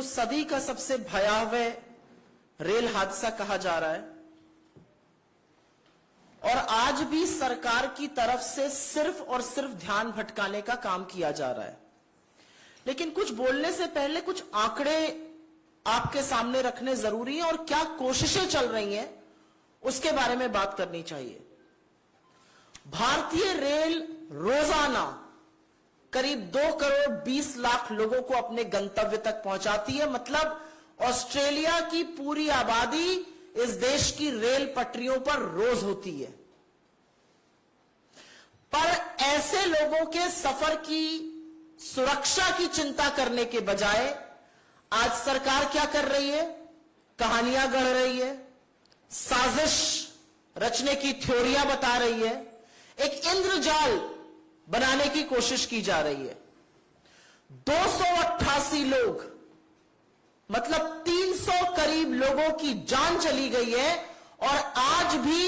सदी का सबसे भयावह रेल हादसा कहा जा रहा है और आज भी सरकार की तरफ से सिर्फ और सिर्फ ध्यान भटकाने का काम किया जा रहा है। लेकिन कुछ बोलने से पहले कुछ आंकड़े आपके सामने रखने जरूरी है और क्या कोशिशें चल रही हैं उसके बारे में बात करनी चाहिए। भारतीय रेल रोजाना करीब 2 करोड़ 20 लाख लोगों को अपने गंतव्य तक पहुंचाती है। मतलब ऑस्ट्रेलिया की पूरी आबादी इस देश की रेल पटरियों पर रोज होती है। पर ऐसे लोगों के सफर की सुरक्षा की चिंता करने के बजाय आज सरकार क्या कर रही है? कहानियां गढ़ रही है, साजिश रचने की थ्योरियां बता रही है, एक इंद्रजाल बनाने की कोशिश की जा रही है। 288 लोग मतलब 300 करीब लोगों की जान चली गई है और आज भी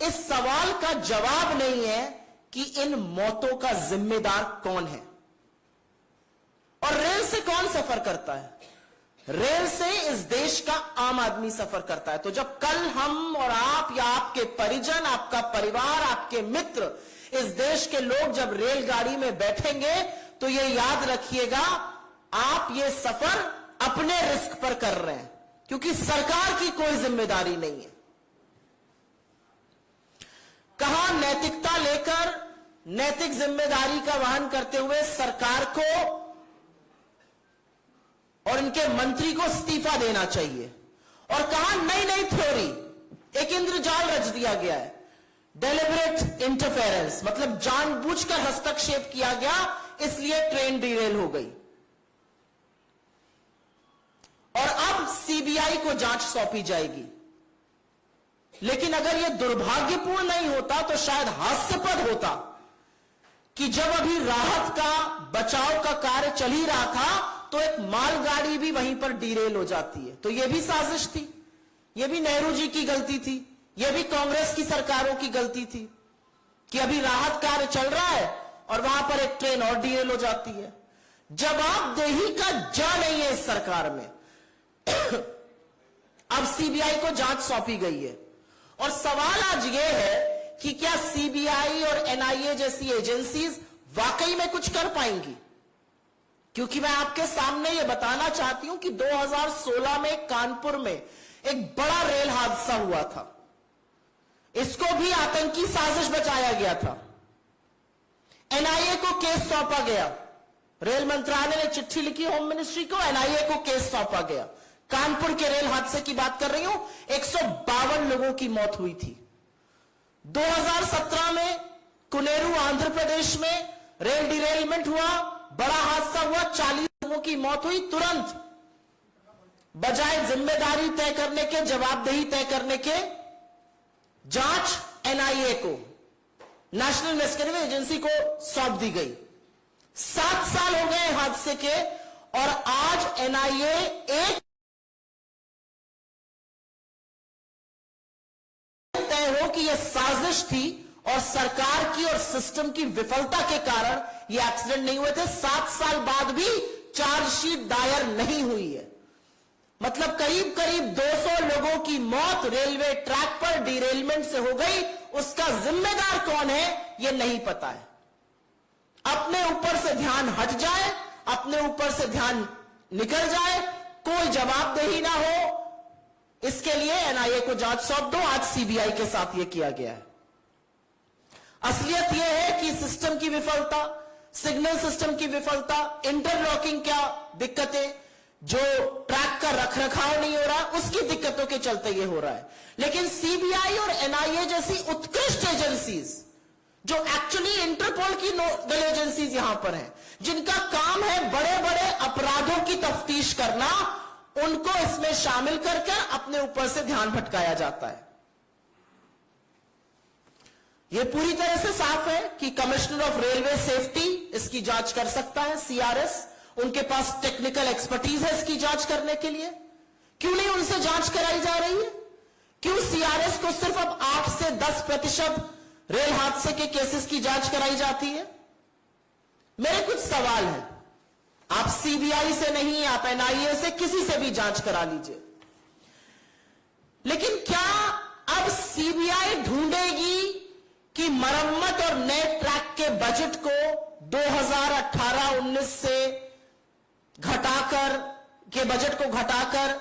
इस सवाल का जवाब नहीं है कि इन मौतों का जिम्मेदार कौन है। और रेल से कौन सफर करता है? रेल से इस देश का आम आदमी सफर करता है। तो जब कल हम और आप या आपके परिजन, आपका परिवार, आपके मित्र, इस देश के लोग जब रेलगाड़ी में बैठेंगे तो ये याद रखिएगा, आप ये सफर अपने रिस्क पर कर रहे हैं क्योंकि सरकार की कोई जिम्मेदारी नहीं है। कहा नैतिकता लेकर नैतिक जिम्मेदारी का वहन करते हुए सरकार को और इनके मंत्री को इस्तीफा देना चाहिए और कहा नई नई थ्योरी, एक इंद्रजाल रच दिया गया है, डेलिबरेट इंटरफेरेंस, मतलब जानबूझकर हस्तक्षेप किया गया इसलिए ट्रेन डिरेल हो गई। और अब सीबीआई को जांच सौंपी जाएगी। लेकिन अगर यह दुर्भाग्यपूर्ण नहीं होता तो शायद हास्यास्पद होता कि जब अभी राहत का, बचाव का कार्य चल ही रहा था तो एक मालगाड़ी भी वहीं पर डिरेल हो जाती है। तो यह भी साजिश थी, यह भी नेहरू जी की गलती थी, यह भी कांग्रेस की सरकारों की गलती थी कि अभी राहत कार्य चल रहा है और वहां पर एक ट्रेन और डिरेल हो जाती है। जवाबदेही का जा नहीं है इस सरकार में। अब सीबीआई को जांच सौंपी गई है और सवाल आज यह है कि क्या सीबीआई और एनआईए जैसी एजेंसीज वाकई में कुछ कर पाएंगी? क्योंकि मैं आपके सामने यह बताना चाहती हूं कि 2016 में कानपुर में एक बड़ा रेल हादसा हुआ था। इसको भी आतंकी साजिश बचाया गया था। एनआईए को केस सौंपा गया, रेल मंत्रालय ने चिट्ठी लिखी होम मिनिस्ट्री को, एनआईए को केस सौंपा गया। कानपुर के रेल हादसे की बात कर रही हूं, 152 लोगों की मौत हुई थी। 2017 में कुनेरू आंध्र प्रदेश में रेल डिरेलमेंट हुआ, बड़ा हादसा हुआ, 40 लोगों की मौत हुई। तुरंत बजाय जिम्मेदारी तय करने के, जवाबदेही तय करने के, जांच एनआईए को, नेशनल इन्वेस्टिगेटिव एजेंसी को सौंप दी गई। 7 साल हो गए हादसे के और आज एनआईए एक तय हो कि यह साजिश थी और सरकार की और सिस्टम की विफलता के कारण यह एक्सीडेंट नहीं हुए थे। 7 साल बाद भी चार्जशीट दायर नहीं हुई है। मतलब करीब करीब 200 लोगों की मौत रेलवे ट्रैक पर डिरेलमेंट से हो गई। उसका जिम्मेदार कौन है यह नहीं पता है। अपने ऊपर से ध्यान हट जाए, अपने ऊपर से ध्यान निकल जाए, कोई जवाबदेही ना हो, इसके लिए एनआईए को जांच सौंप दो। आज सीबीआई के साथ यह किया गया है। असलियत यह है कि सिस्टम की विफलता, सिग्नल सिस्टम की विफलता, इंटरलॉकिंग क्या दिक्कतें, जो ट्रैक का रखरखाव नहीं हो रहा, उसकी दिक्कतों के चलते यह हो रहा है। लेकिन सीबीआई और एनआईए जैसी उत्कृष्ट एजेंसीज जो एक्चुअली इंटरपोल की नोडल एजेंसीज यहां पर हैं, जिनका काम है बड़े बड़े अपराधों की तफ्तीश करना, उनको इसमें शामिल करके अपने ऊपर से ध्यान भटकाया जाता है। यह पूरी तरह से साफ है कि कमिश्नर ऑफ रेलवे सेफ्टी इसकी जांच कर सकता है, सीआरएस, उनके पास टेक्निकल एक्सपर्टीज है इसकी जांच करने के लिए। क्यों नहीं उनसे जांच कराई जा रही है? क्यों सीआरएस को सिर्फ अब 8 से 10% रेल हादसे के केसेस की जांच कराई जाती है? मेरे कुछ सवाल हैं। आप सीबीआई से नहीं, आप एनआईए से, किसी से भी जांच करा लीजिए। लेकिन क्या अब सीबीआई ढूंढेगी कि मरम्मत और नए ट्रैक के बजट को 2018-19 से घटाकर के बजट को घटाकर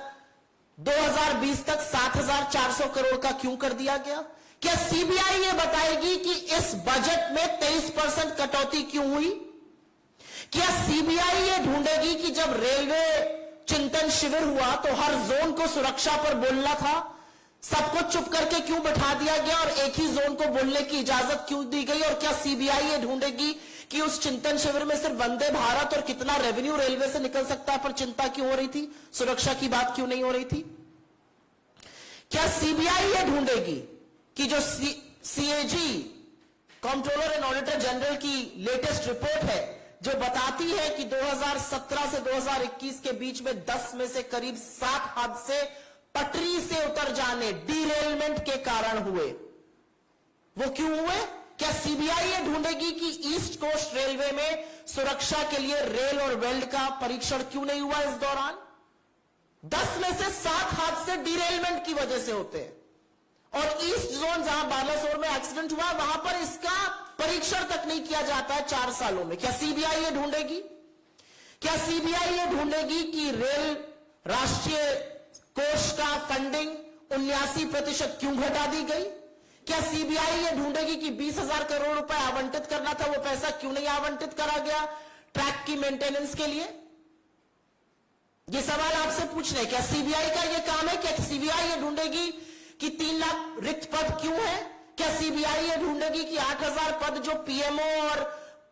2020 तक 7,400 करोड़ का क्यों कर दिया गया? क्या सीबीआई ये बताएगी कि इस बजट में 23% कटौती क्यों हुई? क्या सीबीआई ये ढूंढेगी कि जब रेलवे चिंतन शिविर हुआ तो हर जोन को सुरक्षा पर बोलना था, सबको चुप करके क्यों बैठा दिया गया और एक ही जोन को बोलने की इजाजत क्यों दी गई? और क्या सीबीआई ये ढूंढेगी कि उस चिंतन शिविर में सिर्फ वंदे भारत और कितना रेवेन्यू रेलवे से निकल सकता है पर चिंता क्यों हो रही थी, सुरक्षा की बात क्यों नहीं हो रही थी? क्या सीबीआई ये ढूंढेगी कि जो CAG controller and auditor general की लेटेस्ट रिपोर्ट है जो बताती है कि 2017 से 2021 के बीच में 10 में से करीब 7 हादसे पटरी से उतर जाने, डीरेलमेंट के कारण हुए, वो क्यों हुए? क्या सीबीआई ये ढूंढेगी कि ईस्ट कोस्ट रेलवे में सुरक्षा के लिए रेल और वेल्ड का परीक्षण क्यों नहीं हुआ इस दौरान? 10 में से 7 हादसे डीरेलमेंट की वजह से होते हैं और ईस्ट जोन जहां बालासोर में एक्सीडेंट हुआ वहां पर इसका परीक्षण तक नहीं किया जाता है 4 सालों में। क्या सीबीआई ये ढूंढेगी? क्या सीबीआई ये ढूंढेगी कि रेल राष्ट्रीय कोष का फंडिंग 79% क्यों घटा दी गई? क्या सीबीआई ये ढूंढेगी कि 20,000 करोड़ रुपए आवंटित करना था, वो पैसा क्यों नहीं आवंटित करा गया ट्रैक की मेंटेनेंस के लिए? ये सवाल आपसे पूछ रहे। क्या सीबीआई का ये काम है? क्या सीबीआई ये ढूंढेगी कि 3 लाख रिक्त पद क्यों है? क्या सीबीआई ये ढूंढेगी कि 8,000 पद जो पीएमओ और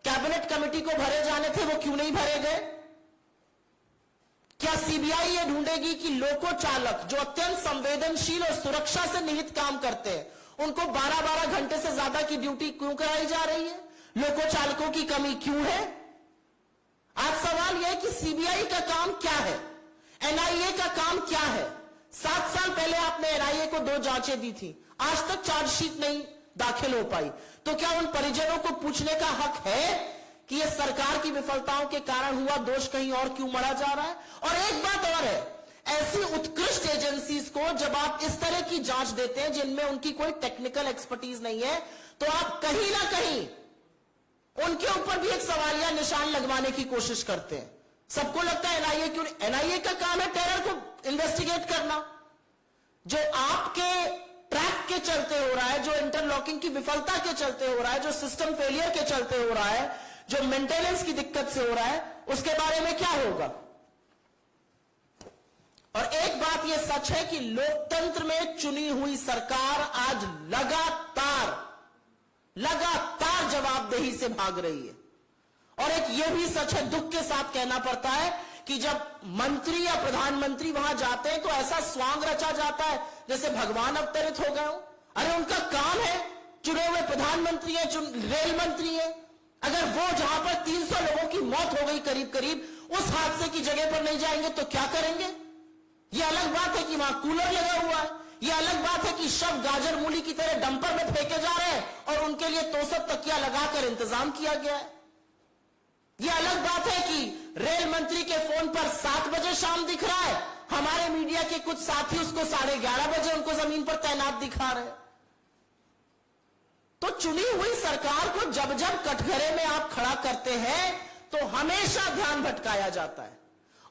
कैबिनेट कमेटी को भरे जाने थे वो क्यों नहीं भरे गए? क्या सीबीआई ये ढूंढेगी कि लोको चालक जो अत्यंत संवेदनशील और सुरक्षा से निहित काम करते हैं उनको 12-12 घंटे से ज्यादा की ड्यूटी क्यों कराई जा रही है? लोको चालकों की कमी क्यों है? आज सवाल यह है कि सीबीआई का काम क्या है, एनआईए का काम क्या है? 7 साल पहले आपने एनआईए को 2 जांचें दी थी, आज तक चार्जशीट नहीं दाखिल हो पाई। तो क्या उन परिजनों को पूछने का हक है कि यह सरकार की विफलताओं के कारण हुआ दोष कहीं और क्यों मढ़ा जा रहा है? और एक बात और है, ऐसी उत्कृष्ट एजेंसीज को जब आप इस तरह की जांच देते हैं जिनमें उनकी कोई टेक्निकल एक्सपर्टीज नहीं है तो आप कहीं ना कहीं उनके ऊपर भी एक सवालिया निशान लगवाने की कोशिश करते हैं। सबको लगता है एनआईए क्यों? एनआईए का काम है टेरर को इन्वेस्टिगेट करना। जो आपके ट्रैक के चलते हो रहा है, जो इंटरलॉकिंग की विफलता के चलते हो रहा है, जो सिस्टम फेलियर के चलते हो रहा है, जो मेंटेनेंस की दिक्कत से हो रहा है, उसके बारे में क्या होगा? और एक बात यह सच है कि लोकतंत्र में चुनी हुई सरकार आज लगातार जवाबदेही से भाग रही है। और एक यह भी सच है, दुख के साथ कहना पड़ता है, कि जब मंत्री या प्रधानमंत्री वहां जाते हैं तो ऐसा स्वांग रचा जाता है जैसे भगवान अवतरित हो गए हो। अरे उनका काम है, चुने हुए प्रधानमंत्री है, रेल मंत्री है, अगर वो जहां पर 300 लोगों की मौत हो गई करीब करीब, उस हादसे की जगह पर नहीं जाएंगे तो क्या करेंगे? यह अलग बात है कि वहां कूलर लगा हुआ है, यह अलग बात है कि शव गाजर मूली की तरह डंपर में फेंके जा रहे हैं और उनके लिए तोसक तकिया लगाकर इंतजाम किया गया है। यह अलग बात है कि रेल मंत्री के फोन पर 7 बजे शाम दिख रहा है, हमारे मीडिया के कुछ साथी उसको 11:30 बजे उनको जमीन पर तैनात दिखा रहे हैं। तो चुनी हुई सरकार को जब जब कटघरे में आप खड़ा करते हैं तो हमेशा ध्यान भटकाया जाता है।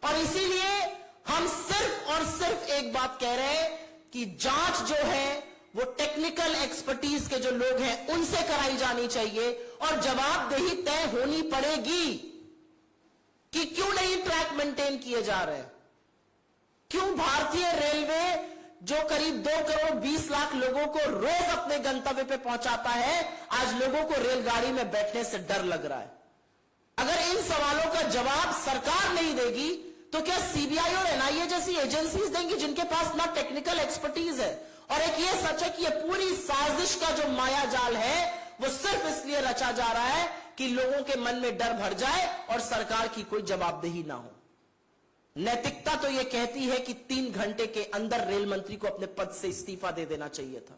और इसीलिए हम सिर्फ और सिर्फ एक बात कह रहे हैं कि जांच जो है वो टेक्निकल एक्सपर्टीज के जो लोग हैं उनसे कराई जानी चाहिए और जवाबदेही तय होनी पड़ेगी कि क्यों नहीं ट्रैक मेंटेन किए जा रहे हैं, क्यों भारतीय रेलवे जो करीब 2 करोड़ 20 लाख लोगों को रोज अपने गंतव्य पे पहुंचाता है, आज लोगों को रेलगाड़ी में बैठने से डर लग रहा है। अगर इन सवालों का जवाब सरकार नहीं देगी तो क्या सीबीआई और एनआईए जैसी एजेंसीज देंगी जिनके पास ना टेक्निकल एक्सपर्टीज है? और एक ये सच है कि ये पूरी साजिश का जो माया जाल है वो सिर्फ इसलिए रचा जा रहा है कि लोगों के मन में डर भर जाए और सरकार की कोई जवाबदेही ना हो। नैतिकता तो यह कहती है कि 3 घंटे के अंदर रेल मंत्री को अपने पद से इस्तीफा दे देना चाहिए था,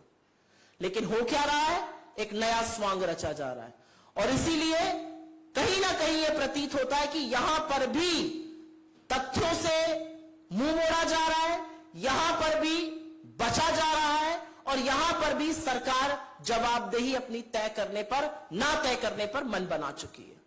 लेकिन हो क्या रहा है? एक नया स्वांग रचा जा रहा है। और इसीलिए कहीं ना कहीं यह प्रतीत होता है कि यहां पर भी तथ्यों से मुंह मोड़ा जा रहा है, यहां पर भी बचा जा रहा है और यहां पर भी सरकार जवाबदेही अपनी तय करने पर, ना तय करने पर मन बना चुकी है।